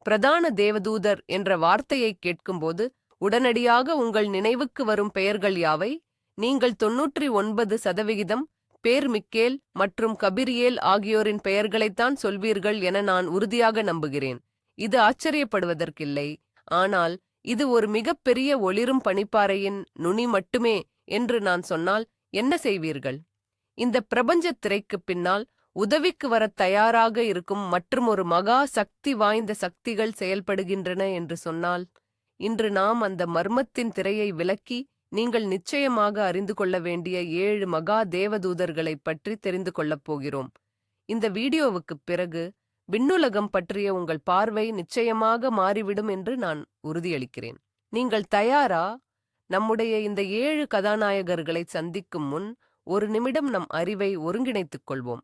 பிரதான தேவதூதர் என்ற வார்த்தையை கேட்கும்போது உடனடியாக உங்கள் நினைவுக்கு வரும் பெயர்கள் யாவை? நீங்கள் 99% பேர் மிக்கேல் மற்றும் கபிரியேல் ஆகியோரின் பெயர்களைத்தான் சொல்வீர்கள் என நான் உறுதியாக நம்புகிறேன். இது ஆச்சரியப்படுவதற்கில்லை, ஆனால் இது ஒரு மிகப்பெரிய ஒளிரும் பனிப்பாறையின் நுனி மட்டுமே என்று நான் சொன்னால் என்ன செய்வீர்கள்? இந்த பிரபஞ்சத் திரைக்குப் பின்னால் உதவிக்கு வரத் தயாராக இருக்கும் மற்றுமொரு மகா சக்தி வாய்ந்த சக்திகள் செயல்படுகின்றன என்று சொன்னால், இன்று நாம் அந்த மர்மத்தின் திரையை விலக்கி நீங்கள் நிச்சயமாக அறிந்து கொள்ள வேண்டிய 7 மகா தேவதூதர்களைப் பற்றி தெரிந்து கொள்ளப் போகிறோம். இந்த வீடியோவுக்குப் பிறகு விண்ணுலகம் பற்றிய உங்கள் பார்வை நிச்சயமாக மாறிவிடும் என்று நான் உறுதியளிக்கிறேன். நீங்கள் தயாரா? நம்முடைய இந்த 7 கதாநாயகர்களை சந்திக்கும் முன் ஒரு நிமிடம் நம் அறிவை ஒருங்கிணைத்துக் கொள்வோம்.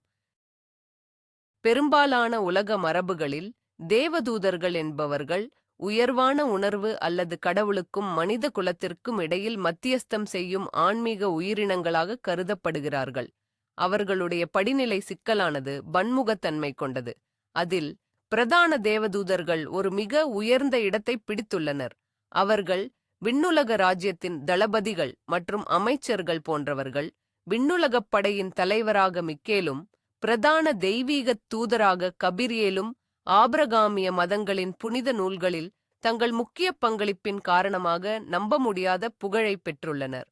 பெரும்பாலான உலக மரபுகளில் தேவதூதர்கள் என்பவர்கள் உயர்வான உணர்வு அல்லது கடவுளுக்கும் மனித குலத்திற்கும் இடையில் மத்தியஸ்தம் செய்யும் ஆன்மீக உயிரினங்களாக கருதப்படுகிறார்கள். அவர்களுடைய படிநிலை சிக்கலானது, பன்முகத்தன்மை கொண்டது. அதில் பிரதான தேவதூதர்கள் ஒரு மிக உயர்ந்த இடத்தை பிடித்துள்ளனர். அவர்கள் விண்ணுலக ராஜ்யத்தின் தளபதிகள் மற்றும் அமைச்சர்கள் போன்றவர்கள். விண்ணுலகப் படையின் தலைவராக மிக்கேலும் பிரதான தெய்வீகத் தூதராக கபிரியேலும் ஆபிரகாமிய மதங்களின் புனித நூல்களில் தங்கள் முக்கிய பங்களிப்பின் காரணமாக நம்ப முடியாத புகழை பெற்றுள்ளனர்.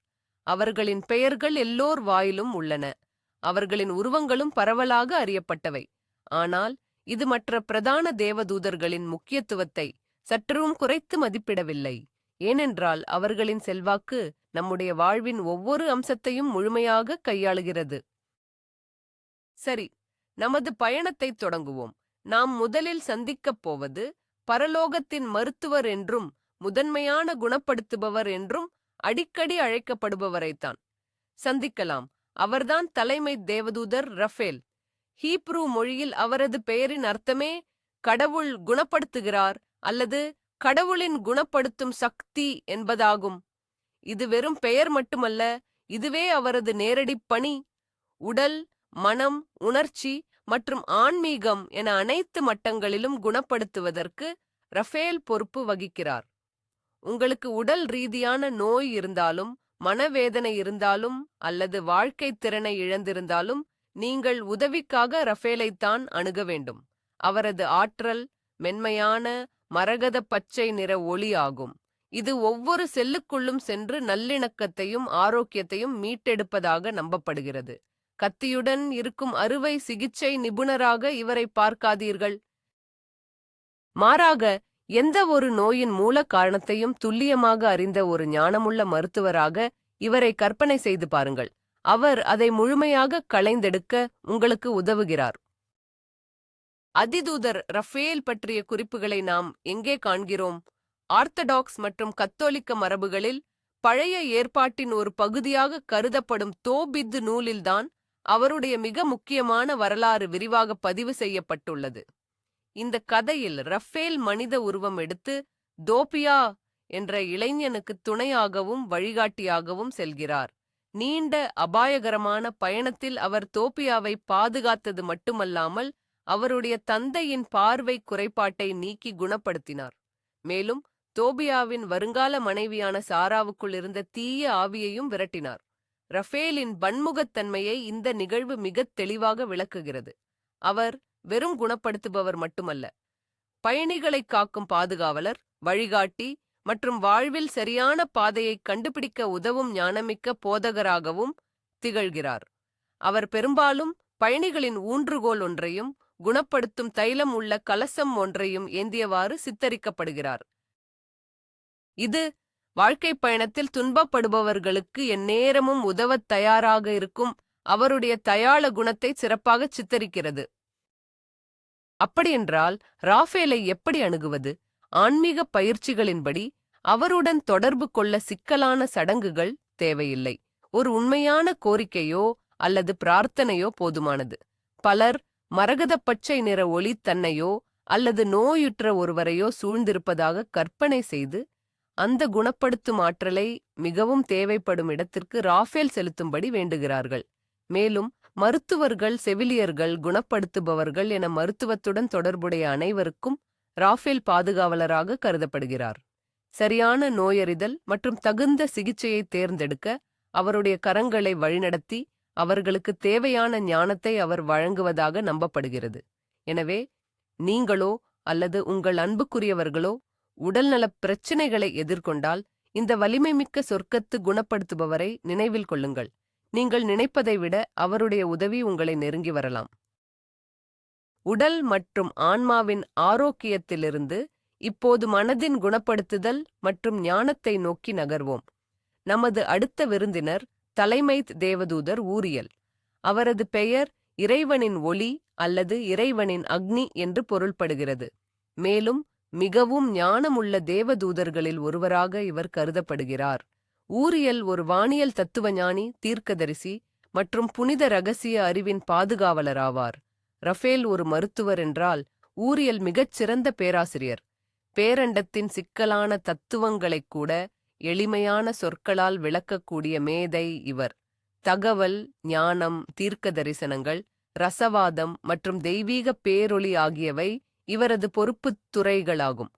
அவர்களின் பெயர்கள் எல்லோர் வாயிலும் உள்ளன. அவர்களின் உருவங்களும் பரவலாக அறியப்பட்டவை. ஆனால் இது மற்ற பிரதான தேவதூதர்களின் முக்கியத்துவத்தை சற்றும் குறைத்து மதிப்பிடவில்லை. ஏனென்றால் அவர்களின் செல்வாக்கு நம்முடைய வாழ்வின் ஒவ்வொரு அம்சத்தையும் முழுமையாக கையாளுகிறது. சரி, நமது பயணத்தைத் தொடங்குவோம். நாம் முதலில் சந்திக்கப் போவது பரலோகத்தின் மருத்துவர் என்றும் முதன்மையான குணப்படுத்துபவர் என்றும் அடிக்கடி அழைக்கப்படுபவரைத்தான் சந்திக்கலாம். அவர்தான் தலைமை தேவதூதர் ரஃபேல். ஹீப்ரூ மொழியில் அவரது பெயரின் அர்த்தமே கடவுள் குணப்படுத்துகிறார் அல்லது கடவுளின் குணப்படுத்தும் சக்தி என்பதாகும். இது வெறும் பெயர் மட்டுமல்ல, இதுவே அவரது நேரடி பணி. உடல், மனம், உணர்ச்சி மற்றும் ஆன்மீகம் என அனைத்து மட்டங்களிலும் குணப்படுத்துவதற்கு ரஃபேல் பொறுப்பு வகிக்கிறார். உங்களுக்கு உடல் ரீதியான நோய் இருந்தாலும், மனவேதனை இருந்தாலும் அல்லது வாழ்க்கை திறனை இழந்திருந்தாலும் நீங்கள் உதவிக்காக ரஃபேலைத்தான் அணுக வேண்டும். அவரது ஆற்றல் மென்மையான மரகத பச்சை நிற ஒளி ஆகும். இது ஒவ்வொரு செல்லுக்குள்ளும் சென்று நல்லிணக்கத்தையும் ஆரோக்கியத்தையும் மீட்டெடுப்பதாக நம்பப்படுகிறது. கத்தியுடன் இருக்கும் அறுவை சிகிச்சை நிபுணராக இவரை பார்க்காதீர்கள். மாறாக எந்த ஒரு நோயின் மூல காரணத்தையும் துல்லியமாக அறிந்த ஒரு ஞானமுள்ள மருத்துவராக இவரை கற்பனை செய்து பாருங்கள். அவர் அதை முழுமையாக களைந்தெடுக்க உங்களுக்கு உதவுகிறார். அதிதூதர் ரஃபேல் பற்றிய குறிப்புகளை நாம் எங்கே காண்கிறோம்? ஆர்த்தடாக்ஸ் மற்றும் கத்தோலிக்க மரபுகளில் பழைய ஏற்பாட்டின் ஒரு பகுதியாக கருதப்படும் தோபித்து நூலில்தான் அவருடைய மிக முக்கியமான வரலாறு விரிவாக பதிவு செய்யப்பட்டுள்ளது. இந்த கதையில் ரஃபேல் மனித உருவம் எடுத்து தோபியா என்ற இளைஞனுக்கு துணையாகவும் வழிகாட்டியாகவும் செல்கிறார். நீண்ட அபாயகரமான பயணத்தில் அவர் தோபியாவை பாதுகாத்தது மட்டுமல்லாமல் அவருடைய தந்தையின் பார்வை குறைபாட்டை நீக்கி குணப்படுத்தினார். மேலும் தோபியாவின் வருங்கால மனைவியான சாராவுக்குள் இருந்த தீய ஆவியையும் விரட்டினார். ரஃபேலின் பன்முகத்தன்மையை இந்த நிகழ்வு மிகத் தெளிவாக விளக்குகிறது. அவர் வெறும் குணப்படுத்துபவர் மட்டுமல்ல, பயணிகளை காக்கும் பாதுகாவலர், வழிகாட்டி மற்றும் வாழ்வில் சரியான பாதையை கண்டுபிடிக்க உதவும் ஞானமிக்க போதகராகவும் திகழ்கிறார். அவர் பெரும்பாலும் பயணிகளின் ஊன்றுகோல் ஒன்றையும் குணப்படுத்தும் தைலம் உள்ள கலசம் ஒன்றையும் ஏந்தியவாறு சித்தரிக்கப்படுகிறார். இது வாழ்க்கை பயணத்தில் துன்பப்படுபவர்களுக்கு எந்நேரமும் உதவத் தயாராக இருக்கும் அவருடைய தயாள குணத்தை சிறப்பாக சித்தரிக்கிறது. அப்படியென்றால் ராஃபேலை எப்படி அணுகுவது? ஆன்மீக பயிற்சிகளின்படி அவருடன் தொடர்பு கொள்ள சிக்கலான சடங்குகள் தேவையில்லை. ஒரு உண்மையான கோரிக்கையோ அல்லது பிரார்த்தனையோ போதுமானது. பலர் மரகத பச்சை நிற ஒளி தன்னையோ அல்லது நோயுற்ற ஒருவரையோ சூழ்ந்திருப்பதாக கற்பனை செய்து அந்த குணப்படுத்தும் ஆற்றலை மிகவும் தேவைப்படும் இடத்திற்கு ராஃபேல் செலுத்தும்படி வேண்டுகிறார்கள். மேலும் மருத்துவர்கள், செவிலியர்கள், குணப்படுத்துபவர்கள் என மருத்துவத்துடன் தொடர்புடைய அனைவருக்கும் ராஃபேல் பாதுகாவலராக கருதப்படுகிறார். சரியான நோயறிதல் மற்றும் தகுந்த சிகிச்சையை தேர்ந்தெடுக்க அவருடைய கரங்களை வழிநடத்தி அவர்களுக்கு தேவையான ஞானத்தை அவர் வழங்குவதாக நம்பப்படுகிறது. எனவே நீங்களோ அல்லது உங்கள் அன்புக்குரியவர்களோ உடல்நலப் பிரச்சினைகளை எதிர்கொண்டால் இந்த வலிமைமிக்க சொர்க்கத்து குணப்படுத்துபவரை நினைவில் கொள்ளுங்கள். நீங்கள் நினைப்பதை விட அவருடைய உதவி உங்களை நெருங்கி வரலாம். உடல் மற்றும் ஆன்மாவின் ஆரோக்கியத்திலிருந்து இப்போது மனதின் குணப்படுத்துதல் மற்றும் ஞானத்தை நோக்கி நகர்வோம். நமது அடுத்த விருந்தினர் தலைமைத் தேவதூதர் ஊரியல். அவரது பெயர் இறைவனின் ஒளி அல்லது இறைவனின் அக்னி என்று பொருள்படுகிறது. மேலும் மிகவும் ஞானமுள்ள தேவதூதர்களில் ஒருவராக இவர் கருதப்படுகிறார். ஊரியல் ஒரு வானியல் தத்துவஞானி, தீர்க்கதரிசி மற்றும் புனித இரகசிய அறிவின் பாதுகாவலராவார். ரஃபேல் ஒரு மருத்துவர் என்றால் ஊரியல் மிகச் சிறந்த பேராசிரியர். பேரண்டத்தின் சிக்கலான தத்துவங்களைக் கூட எளிமையான சொற்களால் விளக்கக்கூடிய மேதை இவர். தகவல், ஞானம், தீர்க்க தரிசனங்கள், ரசவாதம் மற்றும் தெய்வீக பேரொளி ஆகியவை இவரது பொறுப்புத் துறைகளாகும்.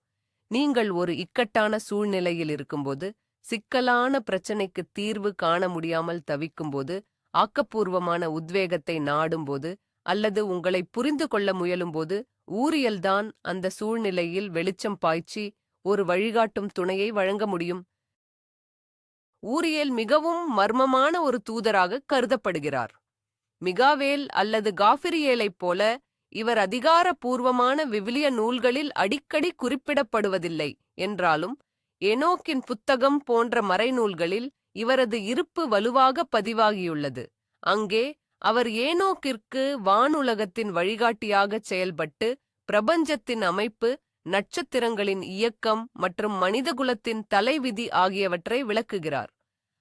நீங்கள் ஒரு இக்கட்டான சூழ்நிலையில் இருக்கும்போது, சிக்கலான பிரச்சினைக்கு தீர்வு காண முடியாமல் தவிக்கும்போது, ஆக்கப்பூர்வமான உத்வேகத்தை நாடும்போது அல்லது உங்களை புரிந்து கொள்ள முயலும்போது ஊரியல்தான் அந்த சூழ்நிலையில் வெளிச்சம் பாய்ச்சி ஒரு வழிகாட்டும் துணையை வழங்க முடியும். ஊரியல் மிகவும் மர்மமான ஒரு தூதராக கருதப்படுகிறார். மிகாவேல் அல்லது காபிரியேலைப் போல இவர் அதிகாரப்பூர்வமான விவிலிய நூல்களில் அடிக்கடி குறிப்பிடப்படுவதில்லை என்றாலும் ஏனோக்கின் புத்தகம் போன்ற மறைநூல்களில் இவரது இருப்பு வலுவாக பதிவாகியுள்ளது. அங்கே அவர் ஏனோக்கிற்கு வானுலகத்தின் வழிகாட்டியாகச் செயல்பட்டு பிரபஞ்சத்தின் அமைப்பு, நட்சத்திரங்களின் இயக்கம் மற்றும் மனிதகுலத்தின் தலைவிதி ஆகியவற்றை விளக்குகிறார்.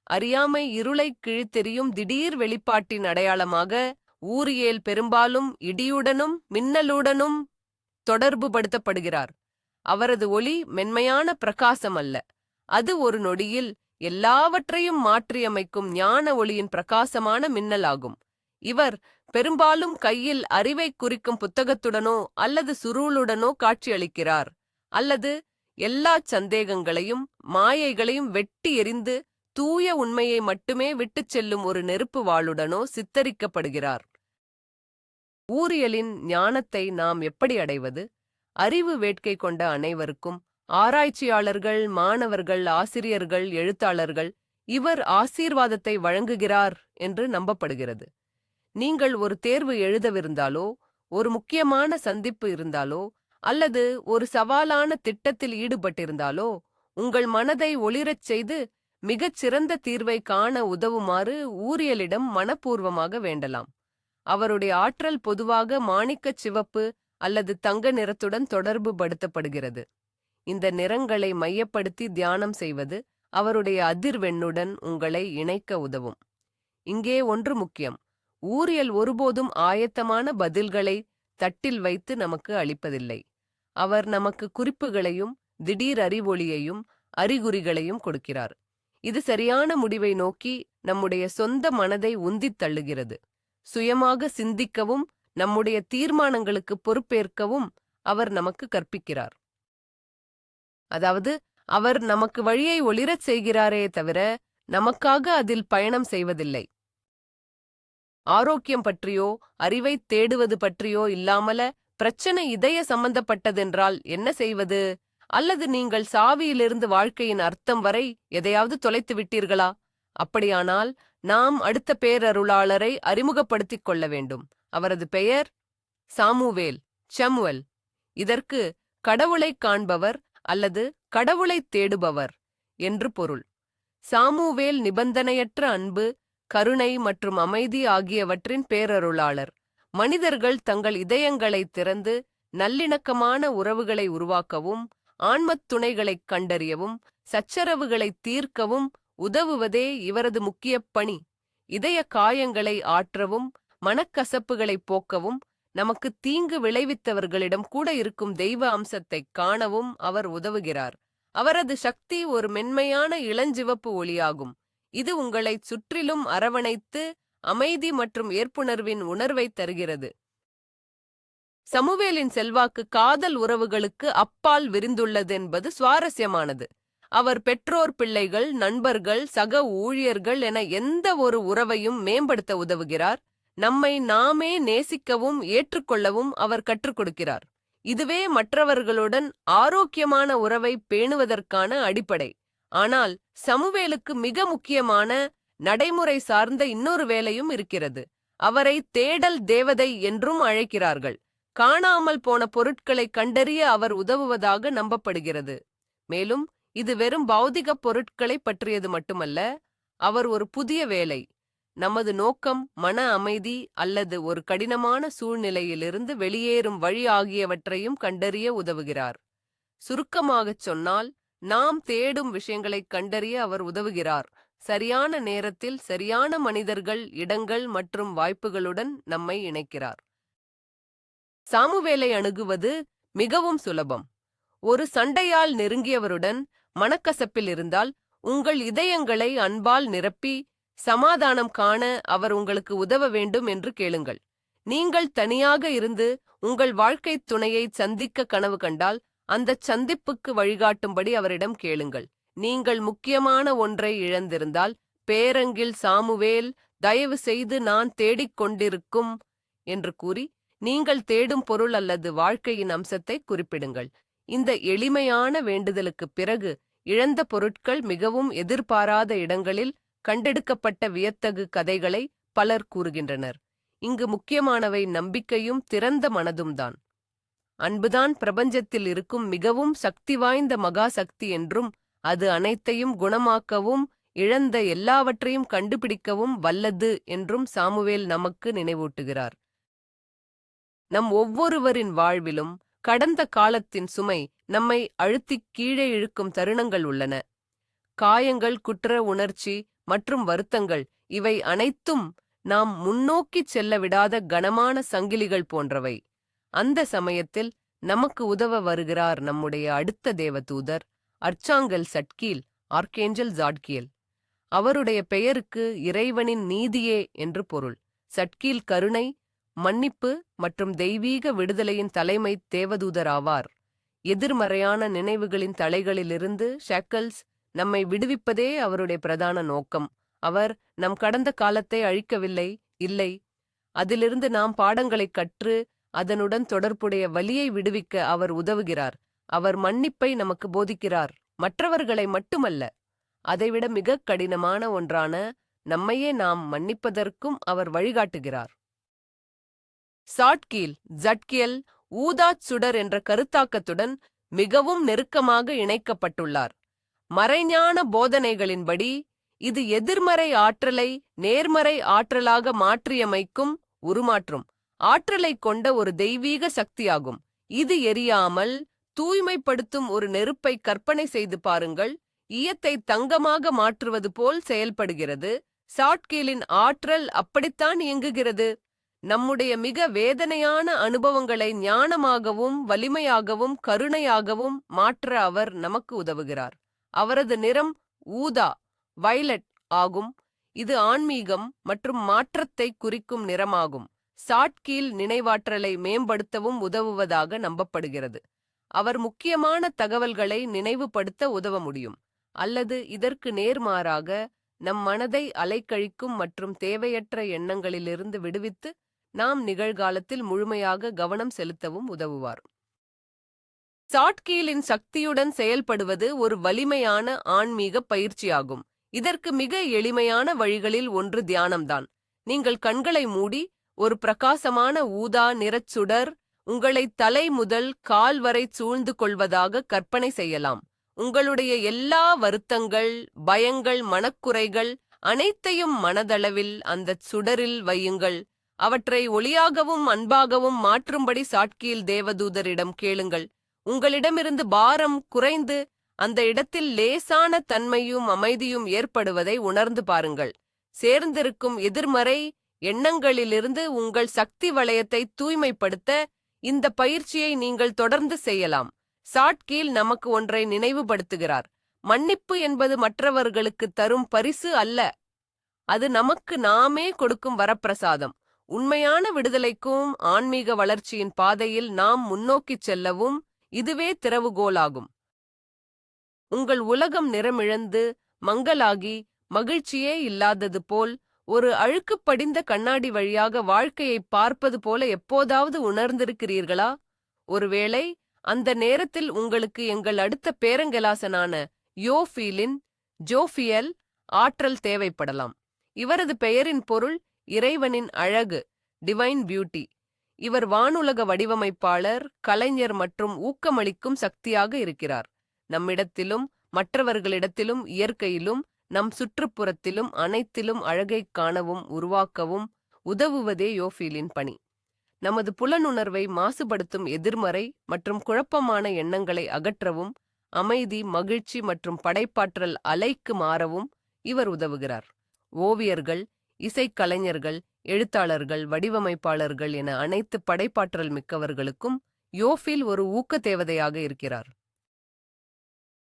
அறியாமை இருளைக் கிழித்தெறியும் திடீர் வெளிப்பாட்டின் அடையாளமாக ஊரியேல் பெரும்பாலும் இடியுடனும் மின்னலுடனும் தொடர்புபடுத்தப்படுகிறார். அவரது ஒளி மென்மையான பிரகாசம் அல்ல, அது ஒரு நொடியில் எல்லாவற்றையும் மாற்றியமைக்கும் ஞான ஒளியின் பிரகாசமான மின்னலாகும். இவர் பெரும்பாலும் கையில் அறிவை குறிக்கும் புத்தகத்துடனோ அல்லது சுருளுடனோ காட்சியளிக்கிறார், அல்லது எல்லா சந்தேகங்களையும் மாயைகளையும் வெட்டி எறிந்து தூய உண்மையை மட்டுமே விட்டுச் செல்லும் ஒரு நெருப்பு வாளுடனோ சித்தரிக்கப்படுகிறார். ஊரியலின் ஞானத்தை நாம் எப்படி அடைவது? அறிவு வேட்கை கொண்ட அனைவருக்கும், ஆராய்ச்சியாளர்கள், மாணவர்கள், ஆசிரியர்கள், எழுத்தாளர்கள், இவர் ஆசீர்வாதத்தை வழங்குகிறார் என்று நம்பப்படுகிறது. நீங்கள் ஒரு தேர்வு எழுதவிருந்தாலோ, ஒரு முக்கியமான சந்திப்பு இருந்தாலோ அல்லது ஒரு சவாலான திட்டத்தில் ஈடுபட்டிருந்தாலோ உங்கள் மனதை ஒளிரச் செய்து மிகச் சிறந்த தீர்வை காண உதவுமாறு ஊரியலிடம் மனப்பூர்வமாக வேண்டலாம். அவருடைய ஆற்றல் பொதுவாக மாணிக்கச் சிவப்பு அல்லது தங்க நிறத்துடன் தொடர்பு படுத்தப்படுகிறது. இந்த நிறங்களை மையப்படுத்தி தியானம் செய்வது அவருடைய அதிர்வெண்ணுடன் உங்களை இணைக்க உதவும். இங்கே ஒன்று முக்கியம். ஊரியல் ஒருபோதும் ஆயத்தமான பதில்களை தட்டில் வைத்து நமக்கு அளிப்பதில்லை. அவர் நமக்கு குறிப்புகளையும் திடீர் அறிவொளியையும் அறிகுறிகளையும் கொடுக்கிறார். இது சரியான முடிவை நோக்கி நம்முடைய சொந்த மனதை உந்தித் தள்ளுகிறது. சுயமாக சிந்திக்கவும் நம்முடைய தீர்மானங்களுக்கு பொறுப்பேற்கவும் அவர் நமக்கு கற்பிக்கிறார். அதாவது அவர் நமக்கு வழியை ஒளிரச் செய்கிறாரே தவிர நமக்காக அதில் பயணம் செய்வதில்லை. ஆரோக்கியம் பற்றியோ அறிவைத் தேடுவது பற்றியோ இல்லாமல பிரச்சனை இதய சம்பந்தப்பட்டதென்றால் என்ன செய்வது? அல்லது நீங்கள் சாவியிலிருந்து வாழ்க்கையின் அர்த்தம் வரை எதையாவது தொலைத்து விட்டீர்களா? அப்படியானால் நாம் அடுத்த பேரருளாளரை அறிமுகப்படுத்திக் கொள்ள வேண்டும். அவரது பெயர் சாமுவேல், செமுவல். இதற்கு கடவுளைக் காண்பவர் அல்லது கடவுளைத் தேடுபவர் என்று பொருள். சாமுவேல் நிபந்தனையற்ற அன்பு, கருணை மற்றும் அமைதி ஆகியவற்றின் பேரருளாளர். மனிதர்கள் தங்கள் இதயங்களைத் திறந்து நல்லிணக்கமான உறவுகளை உருவாக்கவும், ஆன்மத் துணைகளைக் கண்டறியவும், சச்சரவுகளைத் தீர்க்கவும் உதவுவதே இவரது முக்கிய பணி. இதய காயங்களை ஆற்றவும், மனக்கசப்புகளைப் போக்கவும், நமக்கு தீங்கு விளைவித்தவர்களிடம் கூட இருக்கும் தெய்வ அம்சத்தைக் காணவும் அவர் உதவுகிறார். அவரது சக்தி ஒரு மென்மையான இளஞ்சிவப்பு ஒளியாகும். இது உங்களைச் சுற்றிலும் அரவணைத்து அமைதி மற்றும் ஏற்புணர்வின் உணர்வைத் தருகிறது. சமுவேலின் செல்வாக்கு காதல் உறவுகளுக்கு அப்பால் விரிந்துள்ளது என்பது சுவாரஸ்யமானது. அவர் பெற்றோர், பிள்ளைகள், நண்பர்கள், சக ஊழியர்கள் என எந்த ஒரு உறவையும் மேம்படுத்த உதவுகிறார். நம்மை நாமே நேசிக்கவும் ஏற்றுக்கொள்ளவும் அவர் கற்றுக் கொடுக்கிறார். இதுவே மற்றவர்களுடன் ஆரோக்கியமான உறவை பேணுவதற்கான அடிப்படை. ஆனால் சமுவேலுக்கு மிக முக்கியமான நடைமுறை சார்ந்த இன்னொரு வேலையும் இருக்கிறது. அவரை தேடல் தேவதை என்றும் அழைக்கிறார்கள். காணாமல் போன பொருட்களை கண்டறிய அவர் உதவுவதாக நம்பப்படுகிறது. மேலும் இது வெறும் பௌதிக பொருட்களை பற்றியது மட்டுமல்ல, அவர் ஒரு புதிய வேலை, நமது நோக்கம், மன அமைதி அல்லது ஒரு கடினமான சூழ்நிலையிலிருந்து வெளியேறும் வழி ஆகியவற்றையும் கண்டறிய உதவுகிறார். சுருக்கமாகச் சொன்னால், நாம் தேடும் விஷயங்களைக் கண்டறிய அவர் உதவுகிறார். சரியான நேரத்தில் சரியான மனிதர்கள், இடங்கள் மற்றும் வாய்ப்புகளுடன் நம்மை இணைக்கிறார். சாமுவேலை அணுகுவது மிகவும் சுலபம். ஒரு சண்டையால் நெருங்கியவருடன் மனக்கசப்பில் இருந்தால் உங்கள் இதயங்களை அன்பால் நிரப்பி சமாதானம் காண அவர் உங்களுக்கு உதவ வேண்டும் என்று கேளுங்கள். நீங்கள் தனியாக இருந்து உங்கள் வாழ்க்கைத் துணையை சந்திக்க கனவு கண்டால் அந்தச் சந்திப்புக்கு வழிகாட்டும்படி அவரிடம் கேளுங்கள். நீங்கள் முக்கியமான ஒன்றை இழந்திருந்தால் பேரங்கில் சாமுவேல், தயவு செய்து நான் தேடிக் கொண்டிருக்கும் என்று கூறி நீங்கள் தேடும் பொருள் அல்லது வாழ்க்கையின் அம்சத்தை குறிப்பிடுங்கள். இந்த எளிமையான வேண்டுதலுக்குப் பிறகு இழந்த பொருட்கள் மிகவும் எதிர்பாராத இடங்களில் கண்டெடுக்கப்பட்ட வியத்தகு கதைகளை பலர் கூறுகின்றனர். இங்கு முக்கியமானவை நம்பிக்கையும் திறந்த மனதும்தான். அன்புதான் பிரபஞ்சத்தில் இருக்கும் மிகவும் சக்தி வாய்ந்த மகா சக்தி என்றும் அது அனைத்தையும் குணமாக்கவும் இழந்த எல்லாவற்றையும் கண்டுபிடிக்கவும் வல்லது என்றும் சாமுவேல் நமக்கு நினைவூட்டுகிறார். நம் ஒவ்வொருவரின் வாழ்விலும் கடந்த காலத்தின் சுமை நம்மை அழுத்திக் கீழே இழுக்கும் தருணங்கள் உள்ளன. காயங்கள், குற்ற உணர்ச்சி மற்றும் வருத்தங்கள், இவை அனைத்தும் நாம் முன்னோக்கிச் செல்ல விடாத கனமான சங்கிலிகள் போன்றவை. அந்த சமயத்தில் நமக்கு உதவ வருகிறார் நம்முடைய அடுத்த தேவதூதர், அர்ச்சாங்கல் சட்கீல், ஆர்கேஞ்சல் ஜாட்கியல். அவருடைய பெயருக்கு இறைவனின் நீதியே என்று பொருள். சட்கீல் கருணை, மன்னிப்பு மற்றும் தெய்வீக விடுதலையின் தலைமை தேவதூதராவார். எதிர்மறையான நினைவுகளின் தலைகளிலிருந்து ஷேக்கல்ஸ் நம்மை விடுவிப்பதே அவருடைய பிரதான நோக்கம். அவர் நம் கடந்த காலத்தை அழிக்கவில்லை, இல்லை, அதிலிருந்து நாம் பாடங்களைக் கற்று அதனுடன் தொடர்புடைய வலியை விடுவிக்க அவர் உதவுகிறார். அவர் மன்னிப்பை நமக்கு போதிக்கிறார், மற்றவர்களை மட்டுமல்ல, அதைவிட மிகக் கடினமான ஒன்றான நம்மையே நாம் மன்னிப்பதற்கும் அவர் வழிகாட்டுகிறார். சாட்கீல், ஜட்கியல், ஊதாச் சுடர் என்ற கருத்தாக்கத்துடன் மிகவும் நெருக்கமாக இணைக்கப்பட்டுள்ளார். மறைஞான போதனைகளின்படி இது எதிர்மறை ஆற்றலை நேர்மறை ஆற்றலாக மாற்றியமைக்கும் உருமாற்றும் ஆற்றலைக் கொண்ட ஒரு தெய்வீக சக்தியாகும். இது எரியாமல் தூய்மைப்படுத்தும் ஒரு நெருப்பை கற்பனை செய்து பாருங்கள். ஈயத்தை தங்கமாக மாற்றுவது போல் செயல்படுகிறது. சாட்கீலின் ஆற்றல் அப்படித்தான் இயங்குகிறது. நம்முடைய மிக வேதனையான அனுபவங்களை ஞானமாகவும் வலிமையாகவும் கருணையாகவும் மாற்ற அவர் நமக்கு உதவுகிறார். அவரது நிறம் ஊதா, வயலட் ஆகும். இது ஆன்மீகம் மற்றும் மாற்றத்தை குறிக்கும் நிறமாகும். சாட்கீல் நினைவாற்றலை மேம்படுத்தவும் உதவுவதாக நம்பப்படுகிறது. அவர் முக்கியமான தகவல்களை நினைவுபடுத்த உதவ முடியும். அல்லது இதற்கு நேர்மாறாக நம் மனதை அலைக்கழிக்கும் மற்றும் தேவையற்ற எண்ணங்களிலிருந்து விடுவித்து நாம் நிகழ்காலத்தில் முழுமையாக கவனம் செலுத்தவும் உதவுவார். சாட்கீலின் சக்தியுடன் செயல்படுவது ஒரு வலிமையான ஆன்மீக பயிற்சியாகும். இதற்கு மிக எளிமையான வழிகளில் ஒன்று தியானம்தான். நீங்கள் கண்களை மூடி ஒரு பிரகாசமான ஊதா நிறச் சுடர் உங்களை தலை முதல் கால் வரை சூழ்ந்து கொள்வதாக கற்பனை செய்யலாம். உங்களுடைய எல்லா வருத்தங்கள், பயங்கள், மனக்குறைகள் அனைத்தையும் மனதளவில் அந்தச் சுடரில் வையுங்கள். அவற்றை ஒளியாகவும் அன்பாகவும் மாற்றும்படி சாட்கீல் தேவதூதரிடம் கேளுங்கள். உங்களிடமிருந்து பாரம் குறைந்து அந்த இடத்தில் லேசான தன்மையும் அமைதியும் ஏற்படுவதை உணர்ந்து பாருங்கள். சேர்ந்திருக்கும் எதிர்மறை எண்ணங்களிலிருந்து உங்கள் சக்தி வளையத்தை தூய்மைப்படுத்த இந்த பயிற்சியை நீங்கள் தொடர்ந்து செய்யலாம். சாட்கீல் நமக்கு ஒன்றை நினைவுபடுத்துகிறார். மன்னிப்பு என்பது மற்றவர்களுக்கு தரும் பரிசு அல்ல, அது நமக்கு நாமே கொடுக்கும் வரப்பிரசாதம். உண்மையான விடுதலைக்கும் ஆன்மீக வளர்ச்சியின் பாதையில் நாம் முன்னோக்கிச் செல்லவும் இதுவே திறவுகோலாகும். உங்கள் உலகம் நிறமிழந்து மங்கலாகி மகிழ்ச்சியே இல்லாதது போல் ஒரு அழுக்குப் படிந்த கண்ணாடி வழியாக வாழ்க்கையைப் பார்ப்பது போல எப்போதாவது உணர்ந்திருக்கிறீர்களா? ஒருவேளை அந்த நேரத்தில் உங்களுக்கு எங்கள் அடுத்த பேரங்கெலாசனான ஜோஃபியல் ஆற்றல் தேவைப்படலாம். இவரது பெயரின் பொருள் இறைவனின் அழகு, டிவைன் பியூட்டி. இவர் வானுலக வடிவமைப்பாளர், கலைஞர் மற்றும் ஊக்கமளிக்கும் சக்தியாக இருக்கிறார். நம்மிடத்திலும் மற்றவர்களிடத்திலும் இயற்கையிலும் நம் சுற்றுப்புறத்திலும் அனைத்திலும் அழகைக் காணவும் உருவாக்கவும் உதவுவதே யோஃபீலின் பணி. நமது புலனுணர்வை மாசுபடுத்தும் எதிர்மறை மற்றும் குழப்பமான எண்ணங்களை அகற்றவும் அமைதி, மகிழ்ச்சி மற்றும் படைப்பாற்றல் அலைக்கு மாறவும் இவர் உதவுகிறார். ஓவியர்கள், இசைக்கலைஞர்கள், எழுத்தாளர்கள், வடிவமைப்பாளர்கள் என அனைத்து படைப்பாற்றல் மிக்கவர்களுக்கும் யோஃபீல் ஒரு ஊக்க தேவதையாக இருக்கிறார்.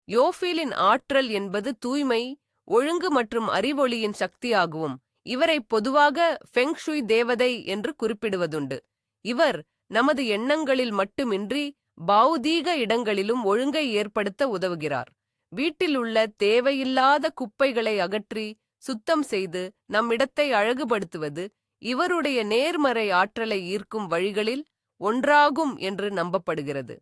யோஃபீலின் ஆற்றல் என்பது தூய்மை, ஒழுங்கு மற்றும் அறிவொளியின் சக்தியாகவும் இவரை பொதுவாக ஃபெங்ஷுய் தேவதை என்று குறிப்பிடுவதுண்டு. இவர் நமது எண்ணங்களில் மட்டுமின்றி பௌதீக இடங்களிலும் ஒழுங்கை ஏற்படுத்த உதவுகிறார். வீட்டில் உள்ள தேவையில்லாத குப்பைகளை அகற்றி சுத்தம் செய்து நம்மிடத்தை அழகுபடுத்துவது இவருடைய நேர்மறை ஆற்றலை ஈர்க்கும் வழிகளில் ஒன்றாகும் என்று நம்பப்படுகிறது.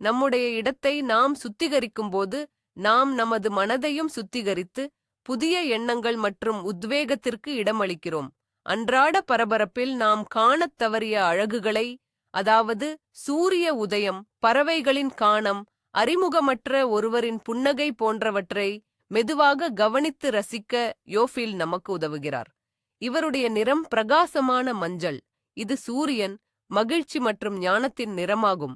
நம்முடைய இடத்தை நாம் சுத்திகரிக்கும்போது நாம் நமது மனதையும் சுத்திகரித்து புதிய எண்ணங்கள் மற்றும் உத்வேகத்திற்கு இடமளிக்கிறோம். அன்றாட பரபரப்பில் நாம் காணத் தவறிய அழகுகளை, அதாவது சூரிய உதயம், பறவைகளின் கானம், அறிமுகமற்ற ஒருவரின் புன்னகை போன்றவற்றை மெதுவாக கவனித்து ரசிக்க யோஃபீல் நமக்கு உதவுகிறார். இவருடைய நிறம் பிரகாசமான மஞ்சள். இது சூரியன், மகிழ்ச்சி மற்றும் ஞானத்தின் நிறமாகும்.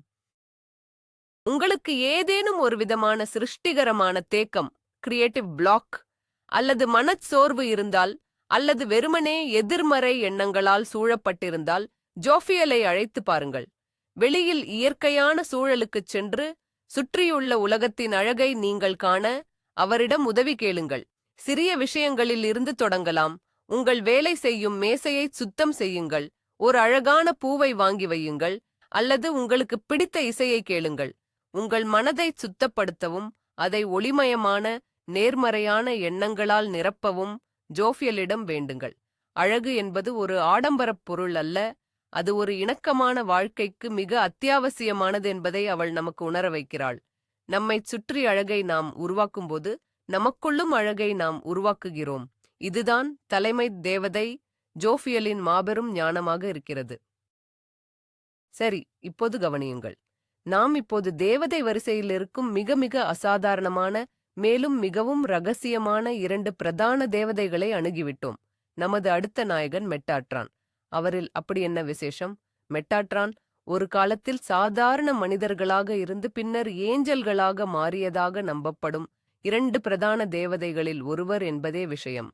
உங்களுக்கு ஏதேனும் ஒரு விதமான சிருஷ்டிகரமான தேக்கம், கிரியேட்டிவ் பிளாக் அல்லது மனச்சோர்வு இருந்தால், அல்லது வெறுமனே எதிர்மறை எண்ணங்களால் சூழப்பட்டிருந்தால் ஜோஃபியலை அழைத்து பாருங்கள். வெளியில் இயற்கையான சூழலுக்குச் சென்று சுற்றியுள்ள உலகத்தின் அழகை நீங்கள் காண அவரிடம் உதவி கேளுங்கள். சிறிய விஷயங்களில் இருந்து தொடங்கலாம். உங்கள் வேலை செய்யும் மேசையை சுத்தம் செய்யுங்கள், ஒரு அழகான பூவை வாங்கி வையுங்கள், அல்லது உங்களுக்கு பிடித்த இசையை கேளுங்கள். உங்கள் மனதை சுத்தப்படுத்தவும் அதை ஒளிமயமான நேர்மறையான எண்ணங்களால் நிரப்பவும் ஜோஃபியலிடம் வேண்டுங்கள். அழகு என்பது ஒரு ஆடம்பரப் பொருள் அல்ல, அது ஒரு இணக்கமான வாழ்க்கைக்கு மிக அத்தியாவசியமானது என்பதை அவள் நமக்கு உணர வைக்கிறாள். நம்மைச் சுற்றி அழகை நாம் உருவாக்கும்போது நமக்குள்ளும் அழகை நாம் உருவாக்குகிறோம். இதுதான் தலைமை தேவதை ஜோஃபியலின் மாபெரும் ஞானமாக இருக்கிறது. சரி, இப்போது கவனியுங்கள். நாம் இப்போது தேவதை வரிசையில் இருக்கும் மிக மிக அசாதாரணமான மேலும் மிகவும் இரகசியமான 2 பிரதான தேவதைகளை அணுகிவிட்டோம். நமது அடுத்த நாயகன் மெட்டாட்ரான். அவரில் அப்படி என்ன விசேஷம்? மெட்டாட்ரான் ஒரு காலத்தில் சாதாரண மனிதர்களாக இருந்து பின்னர் ஏஞ்சல்களாக மாறியதாக நம்பப்படும் 2 பிரதான தேவதைகளில் ஒருவர் என்பதே விஷயம்.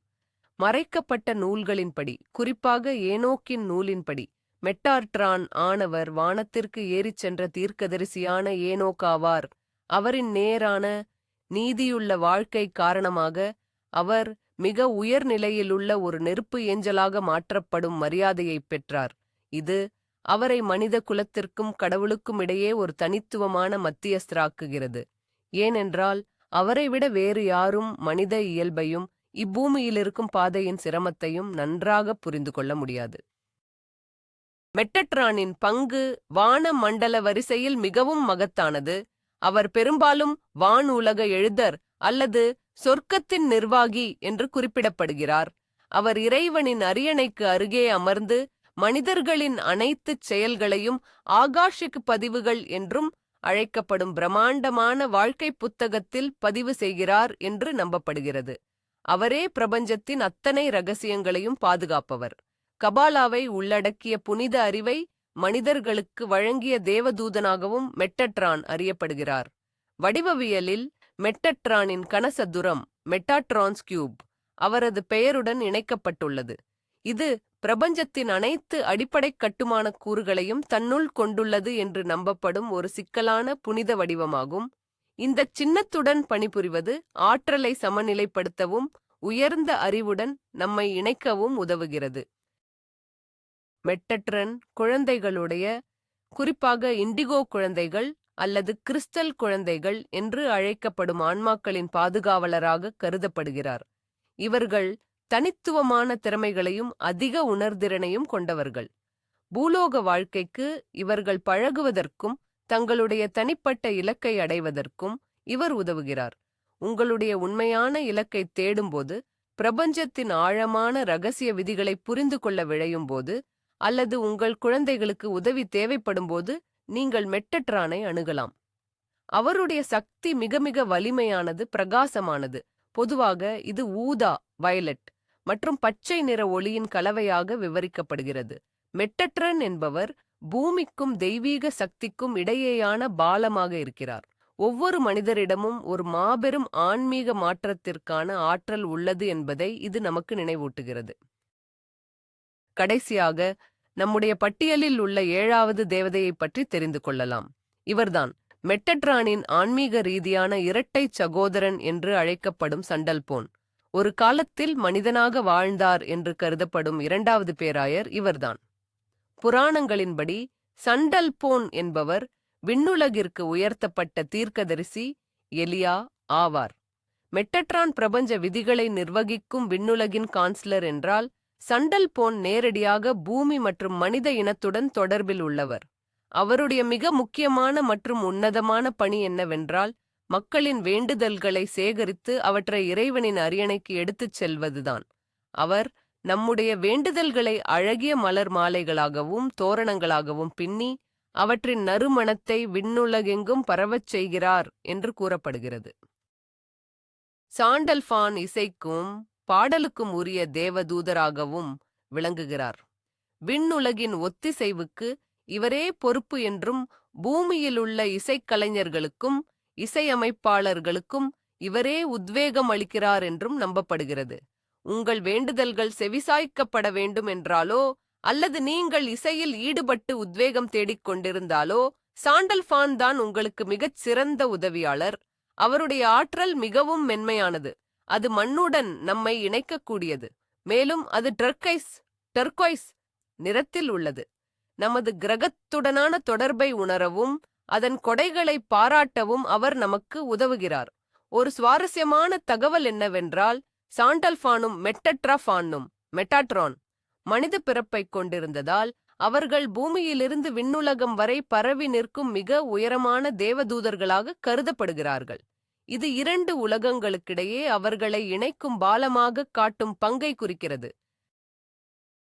மறைக்கப்பட்ட நூல்களின்படி, குறிப்பாக ஏனோக்கின் நூலின்படி, மெட்டாட்ரான் ஆனவர் வானத்திற்கு ஏறிச் சென்ற தீர்க்கதரிசியான ஏனோக்காவார். அவரின் நேரான நீதியுள்ள வாழ்க்கை காரணமாக அவர் மிக உயர் நிலையிலுள்ள ஒரு நெருப்பு ஏஞ்சலாக மாற்றப்படும் மரியாதையைப் பெற்றார். இது அவரை மனித குலத்திற்கும் கடவுளுக்கும் இடையே ஒரு தனித்துவமான மத்தியஸ்தராக்குகிறது. ஏனென்றால் அவரை விட வேறு யாரும் மனித இயல்பையும் இப்பூமியிலிருக்கும் பாதையின் சிரமத்தையும் நன்றாக புரிந்து கொள்ள முடியாது. மெட்டட்ரானின் பங்கு வான மண்டல வரிசையில் மிகவும் மகத்தானது. அவர் பெரும்பாலும் வானுலக எழுதர் அல்லது சொர்க்கத்தின் நிர்வாகி என்று குறிப்பிடப்படுகிறார். அவர் இறைவனின் அரியணைக்கு அருகே அமர்ந்து மனிதர்களின் அனைத்துச் செயல்களையும் ஆகாஷிக் பதிவுகள் என்றும் அழைக்கப்படும் பிரம்மாண்டமான வாழ்க்கை புத்தகத்தில் பதிவு செய்கிறார் என்று நம்பப்படுகிறது. அவரே பிரபஞ்சத்தின் அத்தனை இரகசியங்களையும் பாதுகாப்பவர். கபாலாவை உள்ளடக்கிய புனித அறிவை மனிதர்களுக்கு வழங்கிய தேவதூதனாகவும் மெட்டட்ரான் அறியப்படுகிறார். வடிவவியலில் மெட்டட்ரானின் கனசதுரம், மெட்டாட்ரான்ஸ் கியூப், அவரது பெயருடன் இணைக்கப்பட்டுள்ளது. இது பிரபஞ்சத்தின் அனைத்து அடிப்படை கட்டுமான கூறுகளையும் தன்னுள் கொண்டுள்ளது என்று நம்பப்படும் ஒரு சிக்கலான புனித வடிவமாகும். இந்தச் சின்னத்துடன் பணிபுரிவது ஆற்றலை சமநிலைப்படுத்தவும் உயர்ந்த அறிவுடன் நம்மை இணைக்கவும் உதவுகிறது. மெட்டட்ரன் குழந்தைகளுடைய, குறிப்பாக இண்டிகோ குழந்தைகள் அல்லது கிறிஸ்டல் குழந்தைகள் என்று அழைக்கப்படும் ஆன்மாக்களின் பாதுகாவலராக கருதப்படுகிறார். இவர்கள் தனித்துவமான திறமைகளையும் அதிக உணர்திறனையும் கொண்டவர்கள். பூலோக வாழ்க்கைக்கு இவர்கள் பழகுவதற்கும் தங்களுடைய தனிப்பட்ட இலக்கை அடைவதற்கும் இவர் உதவுகிறார். உங்களுடைய உண்மையான இலக்கை தேடும்போது, பிரபஞ்சத்தின் ஆழமான ரகசிய விதிகளை புரிந்து கொள்ள விழையும்போது, அல்லது உங்கள் குழந்தைகளுக்கு உதவி தேவைப்படும்போது நீங்கள் மெட்டட்ரானை அணுகலாம். அவருடைய சக்தி மிக மிக வலிமையானது, பிரகாசமானது. பொதுவாக இது ஊதா, வயலட் மற்றும் பச்சை நிற ஒளியின் கலவையாக விவரிக்கப்படுகிறது. மெட்டட்ரன் என்பவர் பூமிக்கும் தெய்வீக சக்திக்கும் இடையேயான பாலமாக இருக்கிறார். ஒவ்வொரு மனிதரிடமும் ஒரு மாபெரும் ஆன்மீக மாற்றத்திற்கான ஆற்றல் உள்ளது என்பதை இது நமக்கு நினைவூட்டுகிறது. கடைசியாக, நம்முடைய பட்டியலில் உள்ள 7வது தேவதையை பற்றி தெரிந்து கொள்ளலாம். இவர்தான் மெட்டட்ரானின் ஆன்மீக ரீதியான இரட்டை சகோதரன் என்று அழைக்கப்படும் சண்டல்போன். ஒரு காலத்தில் மனிதனாக வாழ்ந்தார் என்று கருதப்படும் 2வது பேராயர் இவர்தான். புராணங்களின்படி சண்டல்போன் என்பவர் விண்ணுலகிற்கு உயர்த்தப்பட்ட தீர்க்கதரிசி எலியா ஆவார். மெட்டட்ரான் பிரபஞ்ச விதிகளை நிர்வகிக்கும் விண்ணுலகின் கான்ஸ்லர் என்றால், சண்டல்போன் நேரடியாக பூமி மற்றும் மனித இனத்துடன் தொடர்பில் உள்ளவர். அவருடைய மிக முக்கியமான மற்றும் உன்னதமான பணி என்னவென்றால், மக்களின் வேண்டுதல்களை சேகரித்து அவற்றை இறைவனின் அரியணைக்கு எடுத்துச் செல்வதுதான். அவர் நம்முடைய வேண்டுதல்களை அழகிய மலர் மாலைகளாகவும் தோரணங்களாகவும் பின்னி அவற்றின் நறுமணத்தை விண்ணுலகெங்கும் பரவச் செய்கிறார் என்று கூறப்படுகிறது. சாண்டல்பான் இசைக்கும் பாடலுக்கும் உரிய தேவதூதராகவும் விளங்குகிறார். விண்ணுலகின் ஒத்திசைவுக்கு இவரே பொறுப்பு என்றும், பூமியிலுள்ள இசைக்கலைஞர்களுக்கும் இசையமைப்பாளர்களுக்கும் இவரே உத்வேகம் அளிக்கிறார் என்றும் நம்பப்படுகிறது. உங்கள் வேண்டுதல்கள் செவிசாய்க்கப்பட வேண்டும் என்றாலோ அல்லது நீங்கள் இசையில் ஈடுபட்டு உத்வேகம் தேடிக் கொண்டிருந்தாலோ, சாண்டல்பான் தான் உங்களுக்கு மிகச் சிறந்த உதவியாளர். அவருடைய ஆற்றல் மிகவும் மென்மையானது. அது மண்ணுடன் நம்மை இணைக்கக்கூடியது. மேலும் அது டர்க்வைஸ் நிறத்தில் உள்ளது. நமது கிரகத்துடனான தொடர்பை உணரவும் அதன் கொடைகளை பாராட்டவும் அவர் நமக்கு உதவுகிறார். ஒரு சுவாரஸ்யமான தகவல் என்னவென்றால், சாண்டல்பானும் மெட்டாட்ரான் மனித பிறப்பைக் கொண்டிருந்ததால் அவர்கள் பூமியிலிருந்து விண்ணுலகம் வரை பரவி நிற்கும் மிக உயரமான தேவதூதர்களாக கருதப்படுகிறார்கள். இது 2 உலகங்களுக்கிடையே அவர்களை இணைக்கும் பாலமாக காட்டும் பங்கை குறிக்கிறது.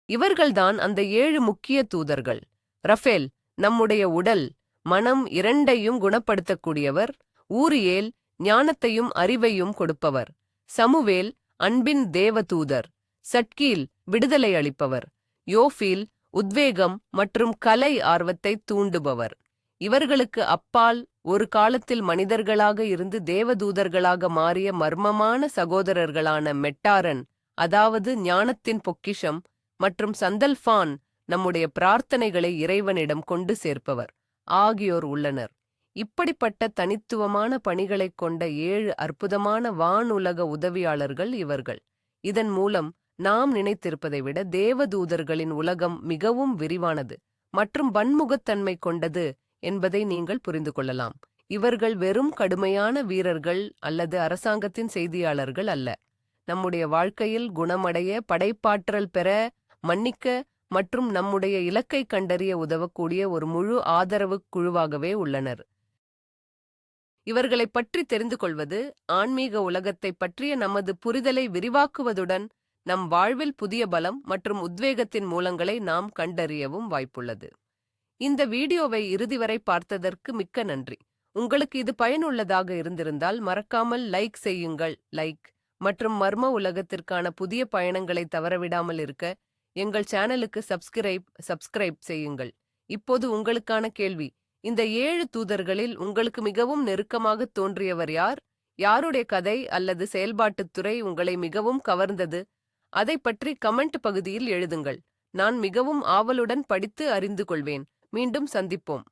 இவர்கள்தான் அந்த 7 முக்கிய தூதர்கள். ரஃபேல் நம்முடைய உடல், மனம் இரண்டையும் குணப்படுத்தக்கூடியவர். ஊரியேல் ஞானத்தையும் அறிவையும் கொடுப்பவர். சமுவேல் அன்பின் தேவதூதர். சட்கீல் விடுதலை அளிப்பவர். யோஃபீல் உத்வேகம் மற்றும் கலை ஆர்வத்தை தூண்டுபவர். இவர்களுக்கு அப்பால் ஒரு காலத்தில் மனிதர்களாக இருந்து தேவதூதர்களாக மாறிய மர்மமான சகோதரர்களான மெட்டாரன், அதாவது ஞானத்தின் பொக்கிஷம், மற்றும் சண்டல்பான் நம்முடைய பிரார்த்தனைகளை இறைவனிடம் கொண்டு சேர்ப்பவர் ஆகியோர் உள்ளனர். இப்படிப்பட்ட தனித்துவமான பணிகளைக் கொண்ட 7 அற்புதமான வானுலக உதவியாளர்கள் இவர்கள். இதன் மூலம் நாம் நினைத்திருப்பதை விட தேவதூதர்களின் உலகம் மிகவும் விரிவானது மற்றும் பன்முகத்தன்மை கொண்டது என்பதை நீங்கள் புரிந்து கொள்ளலாம். இவர்கள் வெறும் கடுமையான வீரர்கள் அல்லது அரசாங்கத்தின் செய்தியாளர்கள் அல்ல. நம்முடைய வாழ்க்கையில் குணமடைய, படைப்பாற்றல் பெற, மன்னிக்க மற்றும் நம்முடைய இலக்கை கண்டறிய உதவக்கூடிய ஒரு முழு ஆதரவு குழுவாகவே உள்ளனர். இவர்களை பற்றி தெரிந்து கொள்வது ஆன்மீக உலகத்தை பற்றிய நமது புரிதலை விரிவாக்குவதுடன் நம் வாழ்வில் புதிய பலம் மற்றும் உத்வேகத்தின் மூலங்களை நாம் கண்டறியவும் வாய்ப்புள்ளது. இந்த வீடியோவை இறுதி வரை பார்த்ததற்கு மிக்க நன்றி. உங்களுக்கு இது பயனுள்ளதாக இருந்திருந்தால் மறக்காமல் லைக் செய்யுங்கள். மற்றும் மர்ம உலகத்திற்கான புதிய பயணங்களை தவறவிடாமல் இருக்க எங்கள் சேனலுக்கு சப்ஸ்கிரைப் செய்யுங்கள். இப்போது உங்களுக்கான கேள்வி: இந்த 7 தூதர்களில் உங்களுக்கு மிகவும் நெருக்கமாக தோன்றியவர் யார்? யாருடைய கதை அல்லது செயல்பாட்டுத் துறை உங்களை மிகவும் கவர்ந்தது? அதை பற்றி கமெண்ட் பகுதியில் எழுதுங்கள். நான் மிகவும் ஆவலுடன் படித்து அறிந்து கொள்வேன். மீண்டும் சந்திப்போம்.